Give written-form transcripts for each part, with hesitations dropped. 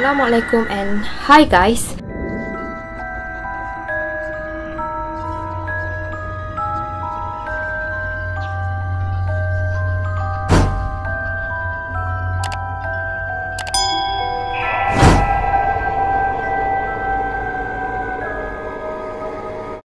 Assalamualaikum and hi guys.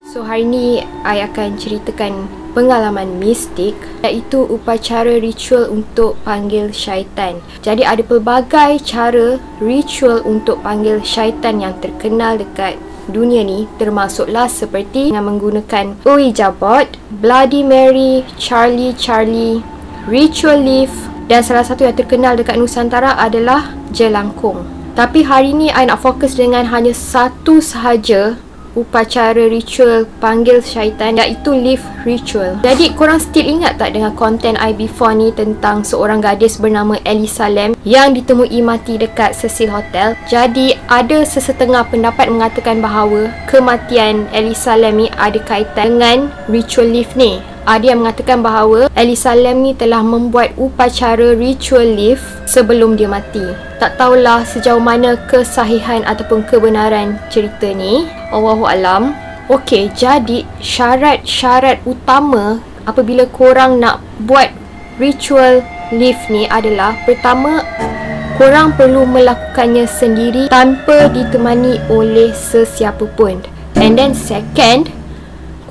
So hari ni I akan ceritakan pengalaman mistik, iaitu upacara ritual untuk panggil syaitan. Jadi ada pelbagai cara ritual untuk panggil syaitan yang terkenal dekat dunia ni, termasuklah seperti dengan menggunakan Ouija board, Bloody Mary, Charlie, ritual leaf, dan salah satu yang terkenal dekat Nusantara adalah jelangkung. Tapi hari ni I nak fokus dengan hanya satu sahaja upacara ritual panggil syaitan, iaitu leaf ritual. Jadi korang still ingat tak dengan konten I before ni tentang seorang gadis bernama Elisa Lam yang ditemui mati dekat Cecil Hotel? Jadi ada sesetengah pendapat mengatakan bahawa kematian Elisa Lam ni ada kaitan dengan ritual leaf ni. Ada yang mengatakan bahawa Elisa Lam ni telah membuat upacara ritual leaf sebelum dia mati. Tak tahulah sejauh mana kesahihan ataupun kebenaran cerita ni. Allahualam. Okey, jadi syarat-syarat utama apabila korang nak buat ritual leaf ni adalah, pertama, korang perlu melakukannya sendiri tanpa ditemani oleh sesiapa pun. And then second,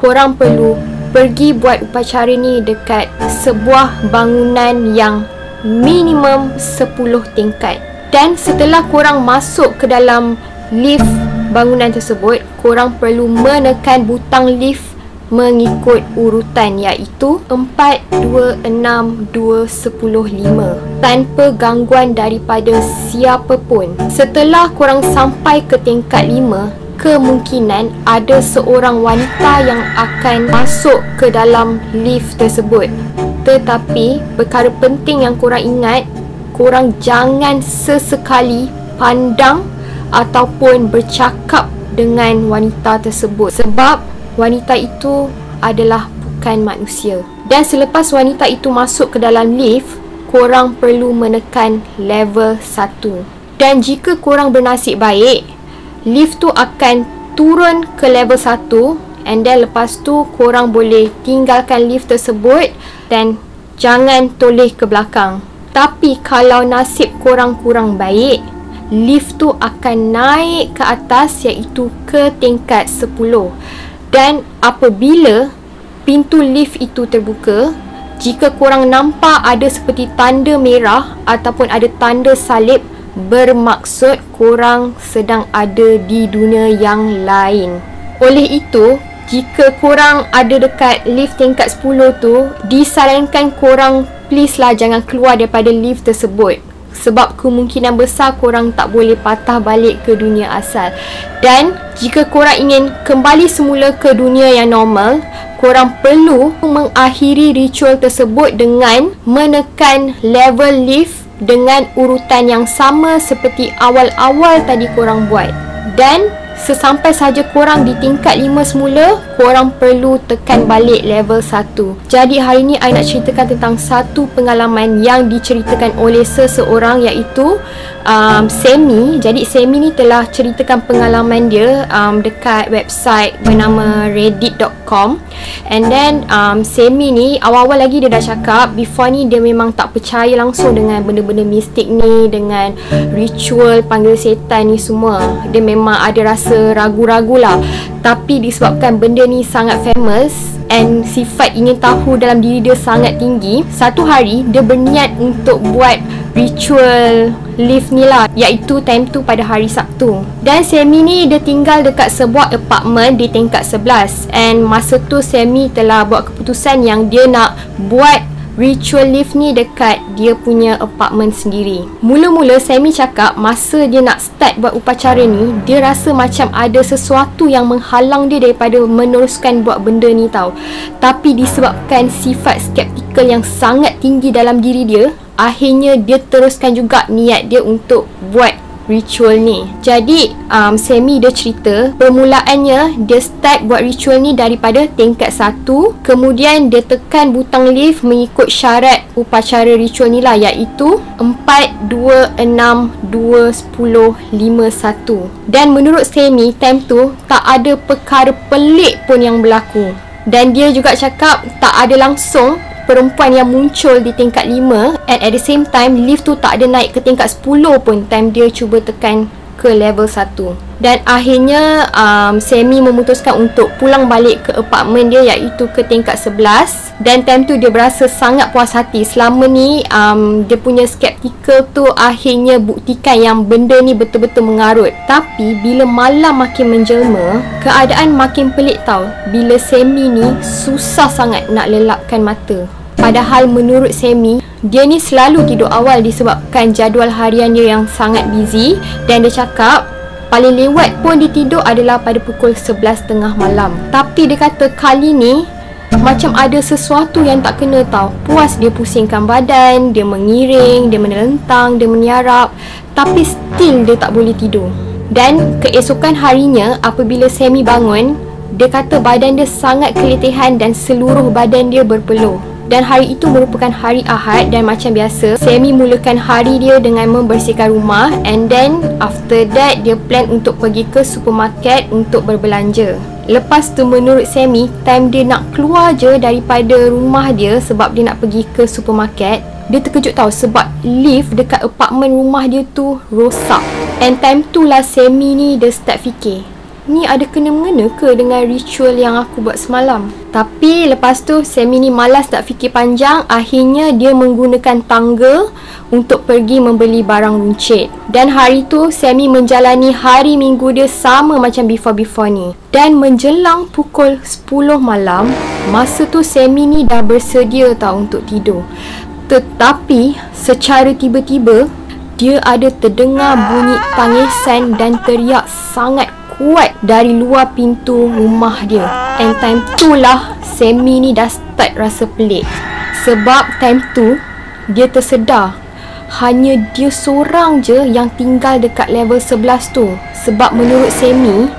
korang perlu pergi buat upacara ni dekat sebuah bangunan yang minimum 10 tingkat. Dan setelah korang masuk ke dalam lift bangunan tersebut, korang perlu menekan butang lift mengikut urutan, iaitu 4, 2, 6, 2, 10, 5 tanpa gangguan daripada siapa pun. Setelah korang sampai ke tingkat 5, kemungkinan ada seorang wanita yang akan masuk ke dalam lift tersebut. Tetapi perkara penting yang korang ingat, korang jangan sesekali pandang ataupun bercakap dengan wanita tersebut, sebab wanita itu adalah bukan manusia. Dan selepas wanita itu masuk ke dalam lift, korang perlu menekan level 1. Dan jika korang bernasib baik, lift tu akan turun ke level 1, and then lepas tu korang boleh tinggalkan lift tersebut dan jangan toleh ke belakang. Tapi kalau nasib korang kurang baik, lift tu akan naik ke atas, iaitu ke tingkat 10. Dan apabila pintu lift itu terbuka, jika korang nampak ada seperti tanda merah ataupun ada tanda salib, bermaksud korang sedang ada di dunia yang lain. Oleh itu, jika korang ada dekat lift tingkat 10 tu, disarankan korang please lah jangan keluar daripada lift tersebut, sebab kemungkinan besar korang tak boleh patah balik ke dunia asal. Dan jika korang ingin kembali semula ke dunia yang normal, korang perlu mengakhiri ritual tersebut dengan menekan level lift dengan urutan yang sama seperti awal-awal tadi korang buat. Dan sesampai saja korang di tingkat 5 semula, korang perlu tekan balik level 1. Jadi hari ni I nak ceritakan tentang satu pengalaman yang diceritakan oleh seseorang, iaitu Semi. Jadi Semi ni telah ceritakan pengalaman dia dekat website bernama reddit.com. And then Semi ni awal-awal lagi dia dah cakap, before ni dia memang tak percaya langsung dengan benda-benda mistik ni, dengan ritual panggil setan ni semua. Dia memang ada rasa ragu-ragu lah. Tapi disebabkan benda ni sangat famous and sifat ingin tahu dalam diri dia sangat tinggi, satu hari dia berniat untuk buat ritual lift ni lah, iaitu time tu pada hari Sabtu. Dan Semi ni dia tinggal dekat sebuah apartment di tingkat 11, and masa tu Semi telah buat keputusan yang dia nak buat ritual lift ni dekat dia punya apartment sendiri. Mula-mula Semi cakap masa dia nak start buat upacara ni, dia rasa macam ada sesuatu yang menghalang dia daripada meneruskan buat benda ni tau. Tapi disebabkan sifat skeptikal yang sangat tinggi dalam diri dia, akhirnya dia teruskan juga niat dia untuk buat ritual ni. Jadi Sammy dia cerita permulaannya dia start buat ritual ni daripada tingkat 1, kemudian dia tekan butang lift mengikut syarat upacara ritual ni lah, iaitu 4, 2, 6, 2, 10, 5, 1. Dan menurut Sammy, time tu tak ada perkara pelik pun yang berlaku. Dan dia juga cakap tak ada langsung perempuan yang muncul di tingkat 5, and at the same time lift tu tak ada naik ke tingkat 10 pun time dia cuba tekan ke level 1. Dan akhirnya Sammy memutuskan untuk pulang balik ke apartmen dia, iaitu ke tingkat 11. Dan time tu dia berasa sangat puas hati. Selama ni dia punya skeptikal tu akhirnya buktikan yang benda ni betul-betul mengarut. Tapi bila malam makin menjelma, keadaan makin pelik tau. Bila Sammy ni susah sangat nak lelapkan mata. Padahal menurut Sammy, dia ni selalu tidur awal disebabkan jadual harian dia yang sangat busy. Dan dia cakap paling lewat pun dia tidur adalah pada pukul 11.30 malam. Tapi dia kata kali ni macam ada sesuatu yang tak kena tau. Puas dia pusingkan badan, dia mengiring, dia menelentang, dia meniarap, tapi still dia tak boleh tidur. Dan keesokan harinya apabila Sammy bangun, dia kata badan dia sangat keletihan dan seluruh badan dia berpeluh. Dan hari itu merupakan hari Ahad, dan macam biasa Sammy mulakan hari dia dengan membersihkan rumah, and then after that dia plan untuk pergi ke supermarket untuk berbelanja. Lepas tu menurut Sammy, time dia nak keluar je daripada rumah dia sebab dia nak pergi ke supermarket, dia terkejut tau sebab lift dekat apartmen rumah dia tu rosak. And time tu lah Sammy ni dia start fikir, ni ada kena-mengena ke dengan ritual yang aku buat semalam? Tapi lepas tu Sammy ni malas tak fikir panjang. Akhirnya dia menggunakan tangga untuk pergi membeli barang runcit. Dan hari tu Sammy menjalani hari minggu dia sama macam before ni. Dan menjelang pukul 10 malam, masa tu Sammy ni dah bersedia tau untuk tidur. Tetapi secara tiba-tiba dia ada terdengar bunyi tangisan dan teriak sangat kuat dari luar pintu rumah dia. And time tu lah Sammy ni dah start rasa pelik. Sebab time tu dia tersedar hanya dia seorang je yang tinggal dekat level 11 tu. Sebab menurut Sammy,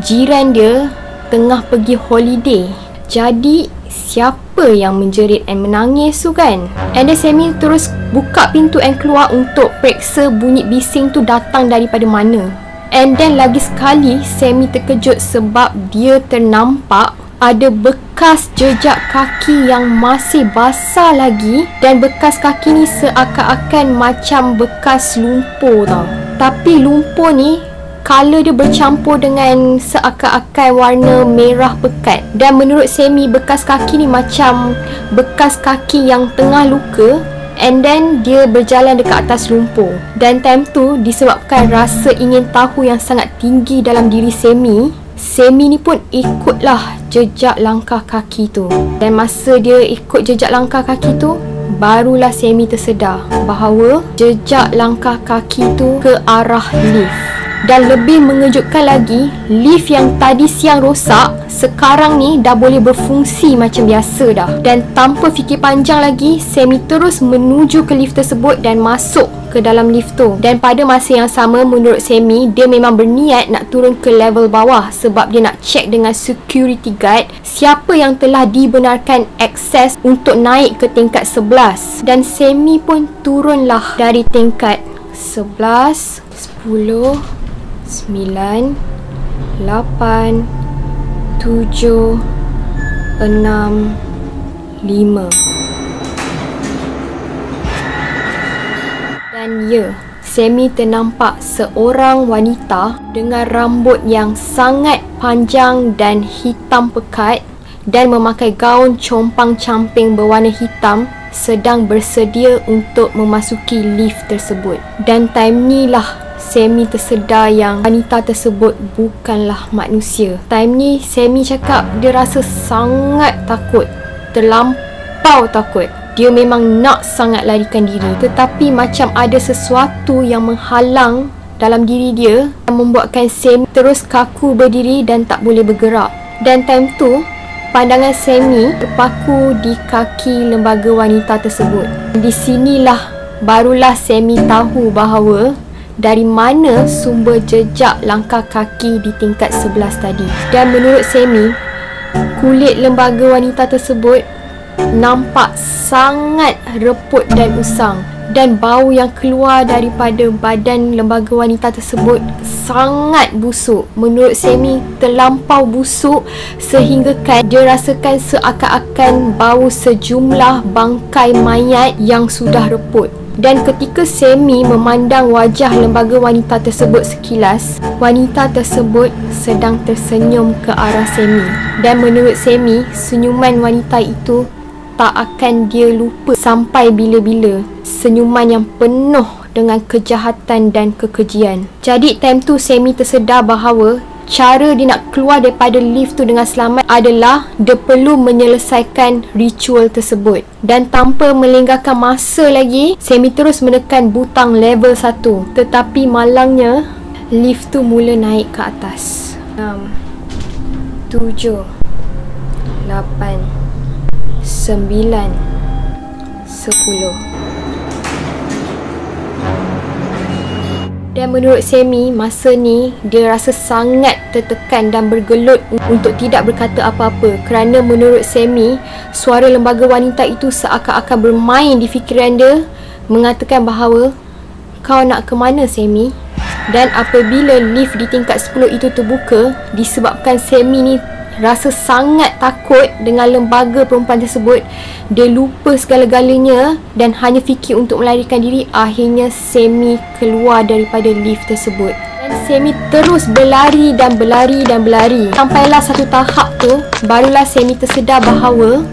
jiran dia tengah pergi holiday. Jadi siapa yang menjerit dan menangis tu kan? And then Sammy terus buka pintu and keluar untuk periksa bunyi bising tu datang daripada mana. And then lagi sekali Sammy terkejut sebab dia ternampak ada bekas jejak kaki yang masih basah lagi. Dan bekas kaki ni seakan-akan macam bekas lumpur tau. Tapi lumpur ni color dia bercampur dengan seakan-akan warna merah pekat. Dan menurut Sammy, bekas kaki ni macam bekas kaki yang tengah luka, and then dia berjalan dekat atas lumpur. Dan time tu disebabkan rasa ingin tahu yang sangat tinggi dalam diri Sammy, Sammy ni pun ikutlah jejak langkah kaki tu. Dan masa dia ikut jejak langkah kaki tu, barulah Sammy tersedar bahawa jejak langkah kaki tu ke arah lift. Dan lebih mengejutkan lagi, lift yang tadi siang rosak, sekarang ni dah boleh berfungsi macam biasa dah. Dan tanpa fikir panjang lagi, Sammy terus menuju ke lift tersebut dan masuk ke dalam lift tu. Dan pada masa yang sama, menurut Sammy, dia memang berniat nak turun ke level bawah sebab dia nak check dengan security guard siapa yang telah dibenarkan akses untuk naik ke tingkat 11. Dan Sammy pun turunlah dari tingkat 11, 10, 9, 8, 7, 6, 5. Dan ya, Sammy ternampak seorang wanita dengan rambut yang sangat panjang dan hitam pekat dan memakai gaun compang-camping berwarna hitam sedang bersedia untuk memasuki lift tersebut. Dan time ni lah Sammy tersedar yang wanita tersebut bukanlah manusia. Time ni Sammy cakap dia rasa sangat takut, terlampau takut. Dia memang nak sangat larikan diri, tetapi macam ada sesuatu yang menghalang dalam diri dia yang membuatkan Sammy terus kaku berdiri dan tak boleh bergerak. Dan time tu pandangan Sammy terpaku di kaki lembaga wanita tersebut. Di sinilah barulah Sammy tahu bahawa dari mana sumber jejak langkah kaki di tingkat 11 tadi. Dan menurut Semi, kulit lembaga wanita tersebut nampak sangat reput dan usang, dan bau yang keluar daripada badan lembaga wanita tersebut sangat busuk. Menurut Semi, terlampau busuk sehinggakan dia rasakan seakan-akan bau sejumlah bangkai mayat yang sudah reput. Dan ketika Semi memandang wajah lembaga wanita tersebut sekilas, wanita tersebut sedang tersenyum ke arah Semi. Dan menurut Semi, senyuman wanita itu tak akan dia lupa sampai bila-bila. Senyuman yang penuh dengan kejahatan dan kekejian. Jadi time tu Semi tersedar bahawa cara dia nak keluar daripada lift tu dengan selamat adalah dia perlu menyelesaikan ritual tersebut. Dan tanpa melengahkan masa lagi, Semi terus menekan butang level 1. Tetapi malangnya, lift tu mula naik ke atas. 6, 7, 8, 9, 10. Dan menurut Semi, masa ni dia rasa sangat tertekan dan bergelut untuk tidak berkata apa-apa, kerana menurut Semi, suara lembaga wanita itu seakan-akan bermain di fikiran dia, mengatakan bahawa, "Kau nak ke mana, Semi?" Dan apabila lift di tingkat 10 itu terbuka, disebabkan Semi ni rasa sangat takut dengan lembaga perempuan tersebut, dia lupa segala-galanya dan hanya fikir untuk melarikan diri. Akhirnya Semi keluar daripada lift tersebut. Dan Semi terus berlari dan berlari dan berlari. Sampailah satu tahap tu, barulah Semi tersedar bahawa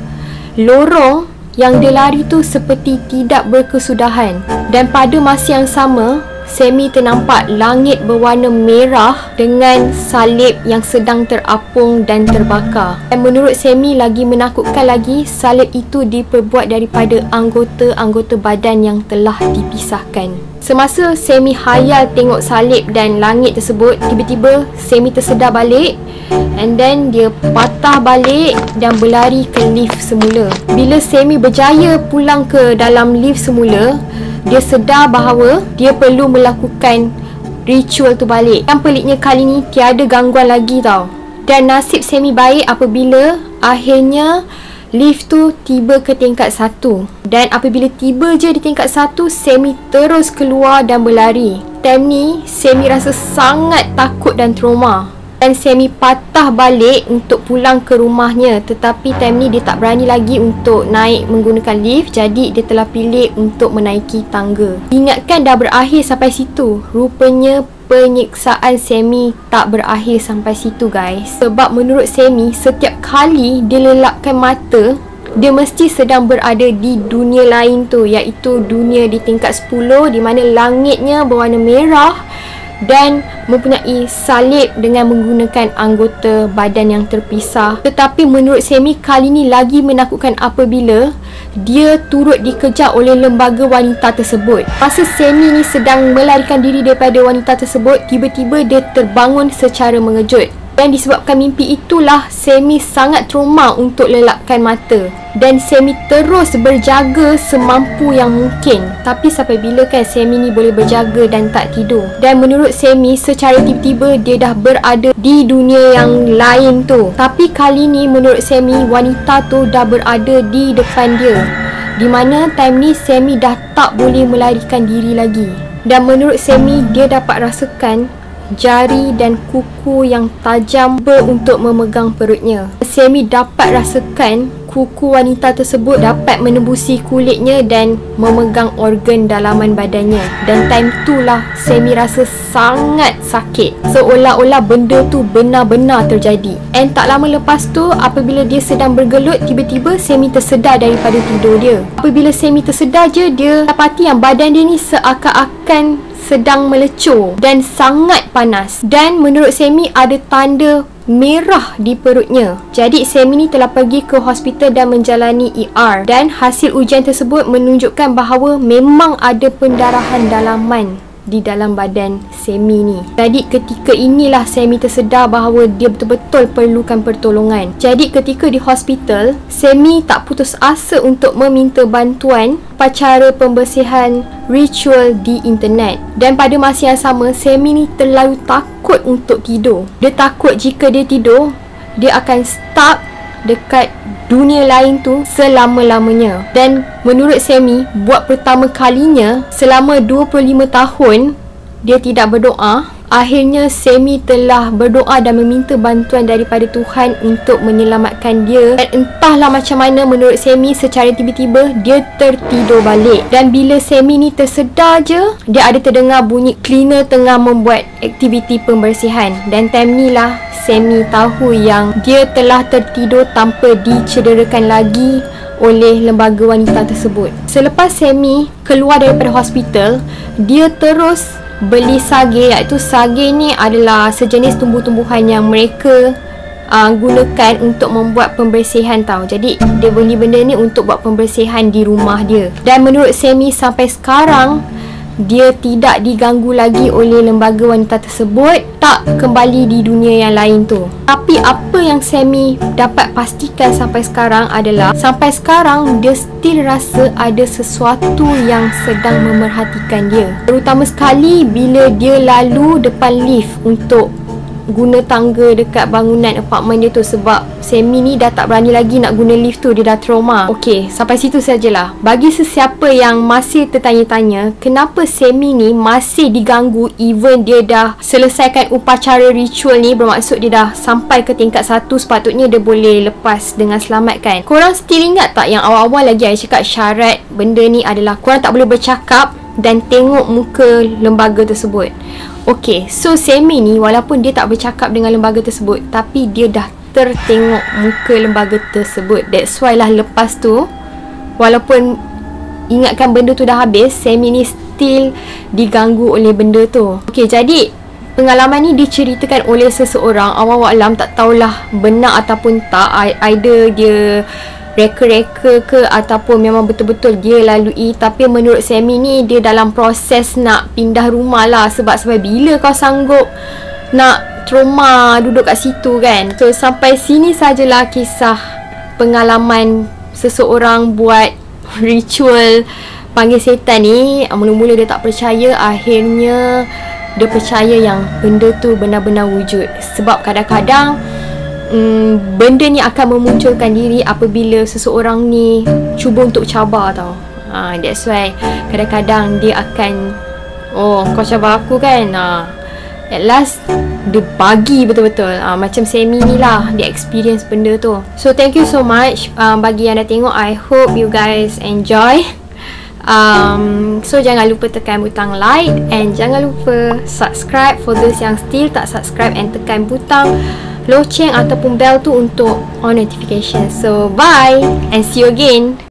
lorong yang dia lari tu seperti tidak berkesudahan. Dan pada masa yang sama, Semi ternampak langit berwarna merah dengan salib yang sedang terapung dan terbakar. Dan menurut Semi, lagi menakutkan lagi, salib itu diperbuat daripada anggota-anggota badan yang telah dipisahkan. Semasa Semi hayal tengok salib dan langit tersebut, tiba-tiba Semi tersedar balik, and then dia patah balik dan berlari ke lift semula. Bila Semi berjaya pulang ke dalam lift semula, dia sedar bahawa dia perlu melakukan ritual tu balik. Yang peliknya kali ni tiada gangguan lagi tau. Dan nasib Semi baik apabila akhirnya lift tu tiba ke tingkat 1. Dan apabila tiba je di tingkat 1, Semi terus keluar dan berlari. Time ni Semi rasa sangat takut dan trauma. Dan Semi patah balik untuk pulang ke rumahnya. Tetapi time ni dia tak berani lagi untuk naik menggunakan lift. Jadi dia telah pilih untuk menaiki tangga. Ingatkan dah berakhir sampai situ. Rupanya penyiksaan Semi tak berakhir sampai situ guys. Sebab menurut Semi, setiap kali dia lelapkan mata, dia mesti sedang berada di dunia lain tu, iaitu dunia di tingkat 10, di mana langitnya berwarna merah dan mempunyai salib dengan menggunakan anggota badan yang terpisah. Tetapi menurut Semi, kali ni lagi menakutkan apabila dia turut dikejar oleh lembaga wanita tersebut. Masa Semi ni sedang melarikan diri daripada wanita tersebut, tiba-tiba dia terbangun secara mengejut. Dan disebabkan mimpi itulah Semi sangat trauma untuk lelapkan mata. Dan Semi terus berjaga semampu yang mungkin. Tapi sampai bila kan Semi ni boleh berjaga dan tak tidur? Dan menurut Semi, secara tiba-tiba dia dah berada di dunia yang lain tu. Tapi kali ni menurut Semi, wanita tu dah berada di depan dia, di mana time ni Semi dah tak boleh melarikan diri lagi. Dan menurut Semi, dia dapat rasakan jari dan kuku yang tajam untuk memegang perutnya. Semi dapat rasakan kuku wanita tersebut dapat menembusi kulitnya dan memegang organ dalaman badannya. Dan time itulah Semi rasa sangat sakit, seolah-olah benda tu benar-benar terjadi. And tak lama lepas tu, apabila dia sedang bergelut, tiba-tiba Semi tersedar daripada tidur dia. Apabila Semi tersedar je, dia dapati yang badan dia ni seakan-akan sedang melecur dan sangat panas. Dan menurut Semi ada tanda merah di perutnya. Jadi Semi ni telah pergi ke hospital dan menjalani ER. Dan hasil ujian tersebut menunjukkan bahawa memang ada pendarahan dalaman di dalam badan Sammy ni. Jadi ketika inilah Sammy tersedar bahawa dia betul-betul perlukan pertolongan. Jadi ketika di hospital, Sammy tak putus asa untuk meminta bantuan upacara pembersihan ritual di internet. Dan pada masa yang sama, Sammy ni terlalu takut untuk tidur. Dia takut jika dia tidur, dia akan stuck dekat dunia lain tu selama-lamanya. Dan menurut Sammy, buat pertama kalinya selama 25 tahun dia tidak berdoa. Akhirnya Sammy telah berdoa dan meminta bantuan daripada Tuhan untuk menyelamatkan dia. Dan entahlah macam mana, menurut Sammy secara tiba-tiba dia tertidur balik. Dan bila Sammy ni tersedar je, dia ada terdengar bunyi cleaner tengah membuat aktiviti pembersihan. Dan time ni lah Sammy tahu yang dia telah tertidur tanpa dicederakan lagi oleh lembaga wanita tersebut. Selepas Sammy keluar daripada hospital, dia terus beli sage, iaitu sage ni adalah sejenis tumbuh-tumbuhan yang mereka gunakan untuk membuat pembersihan tau. Jadi dia beli benda ni untuk buat pembersihan di rumah dia. Dan menurut Sammy sampai sekarang dia tidak diganggu lagi oleh lembaga wanita tersebut, tak kembali di dunia yang lain tu. Tapi apa yang Sammy dapat pastikan sampai sekarang adalah sampai sekarang dia still rasa ada sesuatu yang sedang memerhatikan dia. Terutama sekali bila dia lalu depan lift untuk guna tangga dekat bangunan apartmen dia tu, sebab Sammy ni dah tak berani lagi nak guna lift tu, dia dah trauma. Okey, sampai situ sajalah. Bagi sesiapa yang masih tertanya-tanya kenapa Sammy ni masih diganggu even dia dah selesaikan upacara ritual ni, bermaksud dia dah sampai ke tingkat 1, sepatutnya dia boleh lepas dengan selamat kan. Korang still ingat tak yang awal-awal lagi saya cakap syarat benda ni adalah korang tak boleh bercakap dan tengok muka lembaga tersebut. Okey, so Sammy ni walaupun dia tak bercakap dengan lembaga tersebut, tapi dia dah tertengok muka lembaga tersebut. That's why lah lepas tu, walaupun ingatkan benda tu dah habis, Sammy ni still diganggu oleh benda tu. Okey, jadi pengalaman ni diceritakan oleh seseorang, Allah-Alam, tak tahulah benar ataupun tak. Either dia reka-reka ke ataupun memang betul-betul dia lalui. Tapi menurut Sammy ni, dia dalam proses nak pindah rumah lah. Sebab bila kau sanggup nak trauma duduk kat situ kan. So sampai sini sajalah kisah pengalaman seseorang buat ritual panggil setan ni. Mula-mula dia tak percaya, akhirnya dia percaya yang benda tu benar-benar wujud. Sebab kadang-kadang benda ni akan memunculkan diri apabila seseorang ni cuba untuk cabar tau. That's why kadang-kadang dia akan, oh kau cabar aku kan, at last dia bagi betul-betul. Macam Sammy ni lah, dia experience benda tu. So thank you so much bagi yang dah tengok. I hope you guys enjoy. So jangan lupa tekan butang like and jangan lupa subscribe for those yang still tak subscribe, and tekan butang loceng ataupun bell tu untuk on notification. So bye and see you again.